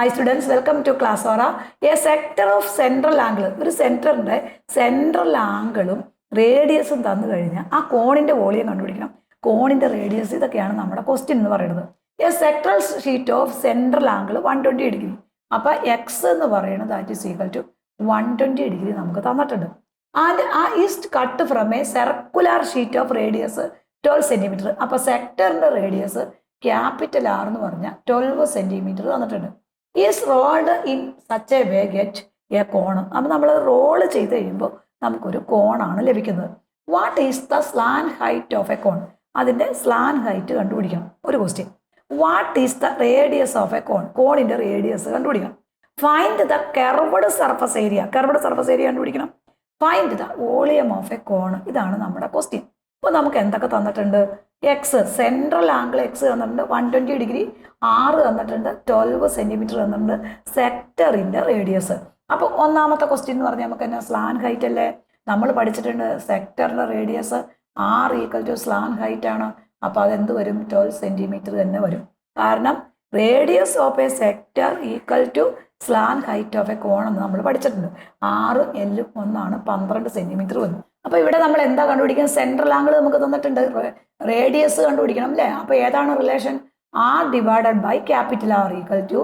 Hi students, welcome to class Aura. A sector of central angle. ഒരു സെന്ററിന്റെ central ആംഗിളും റേഡിയസും തന്നു കഴിഞ്ഞാൽ ആ കോണിന്റെ വോളിയം കണ്ടുപിടിക്കണം. കോണിന്റെ റേഡിയസ് ഇതൊക്കെയാണ് നമ്മുടെ ക്വസ്റ്റ്യൻ എന്ന് പറയുന്നത്. A sectoral sheet of central angle 120 degree. അപ്പോൾ എക്സ് എന്ന് പറയുന്നത് that is equal to 120 degree നമുക്ക് തന്നിട്ടുണ്ട്. ആൻഡ് ആ is cut from a circular sheet of radius 12 centimetre. അപ്പോൾ സെക്ടറിന്റെ റേഡിയസ് ക്യാപിറ്റൽ ആർ എന്ന് പറഞ്ഞാൽ 12 സെന്റിമീറ്റർ തന്നിട്ടുണ്ട്. Is rolled in such a way get a cone. അപ്പം നമ്മൾ റോള് ചെയ്ത് കഴിയുമ്പോൾ നമുക്കൊരു കോണാണ് ലഭിക്കുന്നത്. What is the slant height of a cone? അതിൻ്റെ സ്ലാൻ ഹൈറ്റ് കണ്ടുപിടിക്കണം. ഒരു question. What is the radius of a cone? കോണിൻ്റെ റേഡിയസ് കണ്ടുപിടിക്കണം. Find the curved surface area. Curved surface area കണ്ടുപിടിക്കണം. Find the volume of a cone. ഇതാണ് നമ്മുടെ question. അപ്പോൾ നമുക്ക് എന്തൊക്കെ തന്നിട്ടുണ്ട്? എക്സ് സെൻട്രൽ ആംഗിൾ എക്സ് തന്നിട്ടുണ്ട് 120 ഡിഗ്രി, ആറ് തന്നിട്ടുണ്ട്, 12 സെന്റിമീറ്റർ തന്നിട്ടുണ്ട്, സെക്ടറിന്റെ റേഡിയസ്. അപ്പോൾ ഒന്നാമത്തെ ക്വസ്റ്റ്യൻ എന്ന് പറഞ്ഞാൽ നമുക്ക് തന്നെ സ്ലാൻ ഹൈറ്റ് അല്ലേ? നമ്മൾ പഠിച്ചിട്ടുണ്ട് സെക്ടറിന്റെ radius are equal to slant height ആണ്. അപ്പോൾ അതെന്ത് വരും? 12 സെന്റിമീറ്റർ തന്നെ വരും. കാരണം radius of a sector equal to slant height of a cone എന്ന് നമ്മൾ പഠിച്ചിട്ടുണ്ട്. 6 L 1 12 സെന്റിമീറ്റർ വന്നു. അപ്പോൾ ഇവിടെ നമ്മൾ എന്താ കണ്ടുപിടിക്കുന്നത്? സെൻട്രൽ ആംഗിൾ നമുക്ക് തന്നിട്ടുണ്ട്, റേഡിയസ് കണ്ടുപിടിക്കണം അല്ലേ? അപ്പോൾ ഏതാണ് relation? R divided by capital r equal to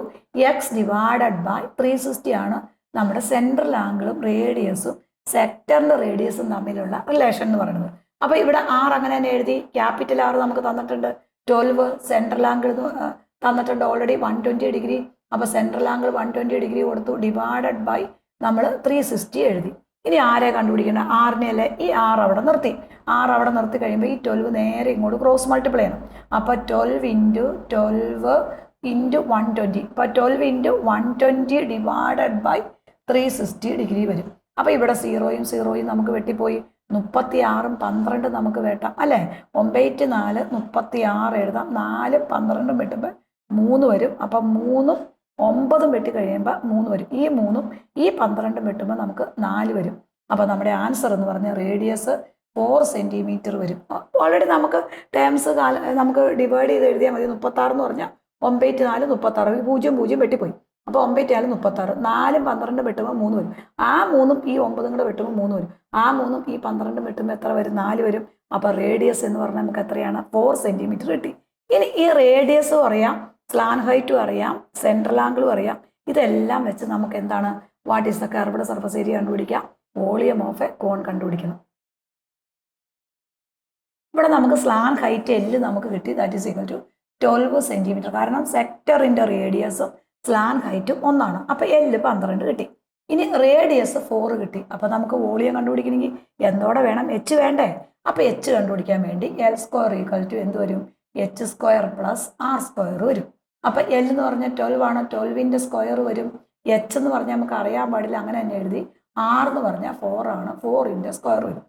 x divided by 360 ആണ് നമ്മുടെ സെൻട്രൽ ആംഗിളും റേഡിയസും സെക്ടറിൻ്റെ റേഡിയസും തമ്മിലുള്ള റിലേഷൻ എന്ന് പറയുന്നത്. അപ്പോൾ ഇവിടെ ആർ അങ്ങനെ തന്നെ എഴുതി. ക്യാപിറ്റൽ ആർ നമുക്ക് തന്നിട്ടുണ്ട് 12, സെൻട്രൽ ആംഗിൾ തന്നിട്ടുണ്ട് ഓൾറെഡി 120 ഡിഗ്രി. അപ്പോൾ സെൻട്രൽ ആംഗിൾ 120 ഡിഗ്രി കൊടുത്തു, ഡിവൈഡഡ് ബൈ നമ്മൾ 360 എഴുതി. ഇനി ആരെ കണ്ടുപിടിക്കണം? ആറിനെ അല്ലേ? ഈ ആർ അവിടെ നിർത്തി. ആർ അവിടെ നിർത്തി കഴിയുമ്പോൾ ഈ 12 നേരെ ഇങ്ങോട്ട് ക്രോസ് മൾട്ടിപ്ലൈ ചെയ്യണം. അപ്പോൾ 12 ഇൻറ്റു 12 ഇൻറ്റു 120. അപ്പോൾ 12 ഇൻറ്റു 120 ഡിവൈഡഡ് ബൈ 360 ഡിഗ്രി വരും. അപ്പോൾ ഇവിടെ 0യും 0യും നമുക്ക് വെട്ടിപ്പോയി. 36ഉം 12 നമുക്ക് വെട്ടാം അല്ലേ? 9 4 36 എഴുതാം. 4 12 വെട്ടുമ്പോൾ 3 വരും. അപ്പം 3ഉം 9ഉം വെട്ടി കഴിയുമ്പോൾ 3 വരും. ഈ 3ഉം ഈ 12 വെട്ടുമ്പോൾ നമുക്ക് 4 വരും. അപ്പോൾ നമ്മുടെ ആൻസർ എന്ന് പറഞ്ഞാൽ റേഡിയസ് 4 സെന്റിമീറ്റർ വരും. ഓൾറെഡി നമുക്ക് ടേംസ് നമുക്ക് ഡിവൈഡ് ചെയ്ത് എഴുതിയാൽ മതി. 36 എന്ന് പറഞ്ഞാൽ 9 4 36, 0 0 വെട്ടിപ്പോയി. അപ്പോൾ 9 4 36, 4ഉം 12 വെട്ടുമ്പോൾ 3 വരും. ആ 3ഉം ഈ 9ഉം കൂടെ വെട്ടുമ്പോൾ 3 വരും. ആ 3ഉം ഈ 12 വെട്ടുമ്പോൾ എത്ര വരും? 4 വരും. അപ്പോൾ റേഡിയസ് എന്ന് പറഞ്ഞാൽ നമുക്ക് എത്രയാണ്? 4 സെന്റിമീറ്റർ കിട്ടി. ഇനി ഈ റേഡിയസും അറിയാം, സ്ലാൻ ഹൈറ്റും അറിയാം, സെൻട്രൽ ആംഗിളും അറിയാം. ഇതെല്ലാം വെച്ച് നമുക്ക് എന്താണ്? What is the curved surface area കണ്ടുപിടിക്കാം, വോളിയം ഓഫ് എ കോൺ കണ്ടുപിടിക്കണം. ഇവിടെ നമുക്ക് സ്ലാൻ ഹൈറ്റ് L നമുക്ക് കിട്ടി, that is equal to 12 centimetre. കാരണം സെക്ടറിന്റെ റേഡിയസും സ്ലാൻ ഹൈറ്റും ഒന്നാണ്. അപ്പോൾ L 12 കിട്ടി. ഇനി റേഡിയസ് 4 കിട്ടി. അപ്പോൾ നമുക്ക് വോളിയം കണ്ടുപിടിക്കണമെങ്കിൽ എന്തോടെ വേണം? H വേണ്ടേ? അപ്പോൾ H കണ്ടുപിടിക്കാൻ വേണ്ടി L സ്ക്വയർ ഈക്വൽ ടു എന്ത് വരും? H square plus R square വരും. അപ്പോൾ L എന്ന് പറഞ്ഞാൽ 12 ആണ്, 12ന്റെ സ്ക്വയർ വരും. H എന്ന് പറഞ്ഞാൽ നമുക്ക് അറിയാൻ പാടില്ല, അങ്ങനെ തന്നെ എഴുതി. R എന്ന് പറഞ്ഞാൽ 4 ആണ്, 4ന്റെ സ്ക്വയർ വരും.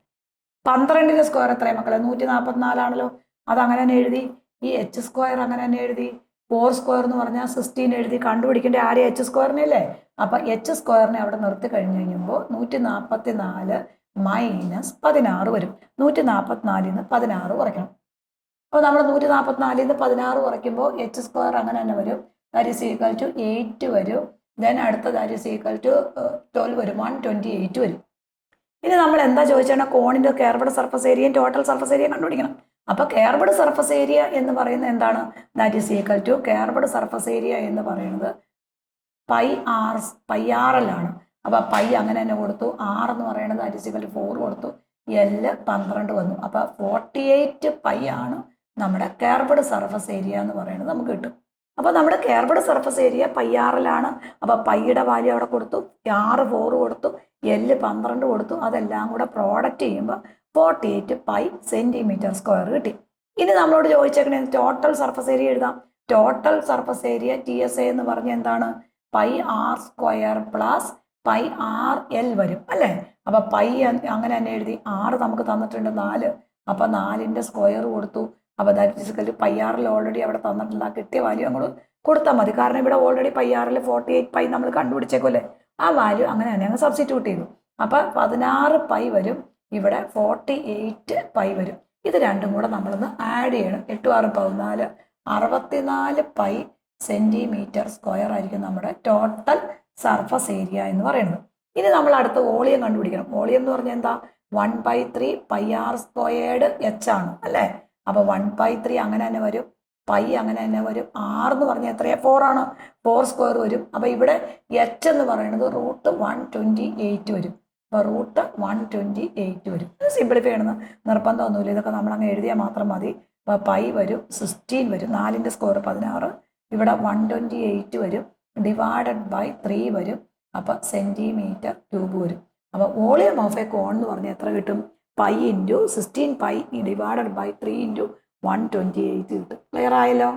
12ന്റെ സ്ക്വയർ എത്രയാണ് മക്കളെ? 144 ആണല്ലോ. അതങ്ങനെ തന്നെ എഴുതി. ഈ H സ്ക്വയർ അങ്ങനെ തന്നെ എഴുതി. 4 സ്ക്വയർ എന്ന് പറഞ്ഞാൽ 16 എഴുതി. കണ്ടുപിടിക്കേണ്ട ആരെയും H സ്ക്വയറിനെ അല്ലേ? അപ്പം H സ്ക്വയറിനെ അവിടെ നിർത്തി കഴിഞ്ഞ് കഴിയുമ്പോൾ 144 മൈനസ് 16 വരും. 144ൽ നിന്ന് 16 കുറയ്ക്കണം. അപ്പോൾ നമ്മൾ 144ൽ നിന്ന് 16 കുറയ്ക്കുമ്പോൾ H സ്ക്വയർ അങ്ങനെ തന്നെ വരും. ദാറ്റ് ഈസ് ഈക്വൽ ടു 8 വരും. ദെൻ അടുത്ത ദാറ്റ് ഈസ് ഈക്വൽ ടു 12 വരും. 128 വരും. ഇനി നമ്മൾ എന്താ ചോദിച്ചാൽ കോണിൻ്റെ കർവ്ഡ് സർഫസ് ഏരിയയും ടോട്ടൽ സർഫസ് ഏരിയ കണ്ടുപിടിക്കണം. അപ്പോൾ കർവ്ഡ് സർഫസ് ഏരിയ എന്ന് പറയുന്നത് എന്താണ്? That is equal to curved surface area എന്ന് പറയുന്നത് πr ആണ്. അപ്പോൾ പൈ അങ്ങനെ തന്നെ കൊടുത്തു. ആർ എന്ന് പറയുന്നത് ദാറ്റ് ഈസ് ഈക്വൽ ടു 4 കൊടുത്തു. L 12 വന്നു. അപ്പോൾ 48 പൈ ആണ് നമ്മുടെ കർവ്ഡ് സർഫസ് ഏരിയ എന്ന് പറയുന്നത് നമുക്ക് കിട്ടും. അപ്പോൾ നമ്മുടെ കർവ്ഡ് സർഫസ് ഏരിയ πr ആണ്. അപ്പോൾ പൈയുടെ വാല്യൂ അവിടെ കൊടുത്തു, R 4 കൊടുത്തു, L 12 കൊടുത്തു. അതെല്ലാം കൂടെ പ്രോഡക്റ്റ് ചെയ്യുമ്പോൾ 48 പൈ സെന്റിമീറ്റർ സ്ക്വയർ കിട്ടി. ഇനി നമ്മളോട് ചോദിച്ചേക്കണേ ടോട്ടൽ സർഫസ് ഏരിയ എഴുതാം. ടോട്ടൽ സർഫസ് ഏരിയ TSA എന്ന് പറഞ്ഞാൽ എന്താണ്? πr സ്ക്വയർ പ്ലസ് πrl വരും അല്ലേ? അപ്പോൾ പൈ അങ്ങനെ തന്നെ എഴുതി. 6 നമുക്ക് തന്നിട്ടുണ്ട് 4. അപ്പോൾ 4ന്റെ സ്ക്വയർ കൊടുത്തു. അപ്പോൾ that is equal to πrl already അവിടെ തന്നിട്ടുണ്ട്. ആ കിട്ടിയ വാല്യൂ നമ്മൾ കൊടുത്താൽ മതി. കാരണം ഇവിടെ ഓൾറെഡി πrl 48 പൈ നമ്മൾ കണ്ടുപിടിച്ചേക്കുമല്ലേ? ആ വാല്യൂ അങ്ങനെ തന്നെ അങ്ങ് സബ്സ്റ്റിറ്റ്യൂട്ട് ചെയ്തു. അപ്പോൾ 16 പൈ വരും. ഇവിടെ 48 പൈ വരും. ഇത് രണ്ടും കൂടെ നമ്മളൊന്ന് ആഡ് ചെയ്യണം. 8 6 14, 64 പൈ സെൻറ്റിമീറ്റർ സ്ക്വയർ ആയിരിക്കും നമ്മുടെ ടോട്ടൽ സർഫസ് ഏരിയ എന്ന് പറയുന്നത്. ഇനി നമ്മൾ അടുത്ത വോളിയം കണ്ടുപിടിക്കണം. വോളിയം എന്ന് പറഞ്ഞാൽ എന്താ? 1/3 πr² h ആണ് അല്ലേ? അപ്പോൾ 1/3 അങ്ങനെ തന്നെ വരും, പൈ അങ്ങനെ തന്നെ വരും, ആർ എന്ന് പറഞ്ഞാൽ എത്രയാ? 4 ആണ്, 4 സ്ക്വയർ വരും. അപ്പോൾ ഇവിടെ h എന്ന് പറയുന്നത് √128 വരും. അപ്പോൾ √128 വരും. സിംപ്ലിഫൈ ചെയ്യണമെന്ന് നിർബന്ധമൊന്നുമില്ല, ഇതൊക്കെ നമ്മൾ അങ്ങ് എഴുതിയാൽ മാത്രം മതി. അപ്പോൾ പൈ വരും, 16 വരും, 4ൻ്റെ സ്ക്വയർ 16, ഇവിടെ 128 വരും, /3 വരും. അപ്പോൾ സെൻറ്റിമീറ്റർ ക്യൂബ് വരും. അപ്പോൾ വോളിയം ഓഫ് എ കോൺ എന്ന് പറഞ്ഞാൽ എത്ര കിട്ടും? പൈ × 16 π / 3 × 128 കിട്ടും. ക്ലിയർ ആയല്ലോ?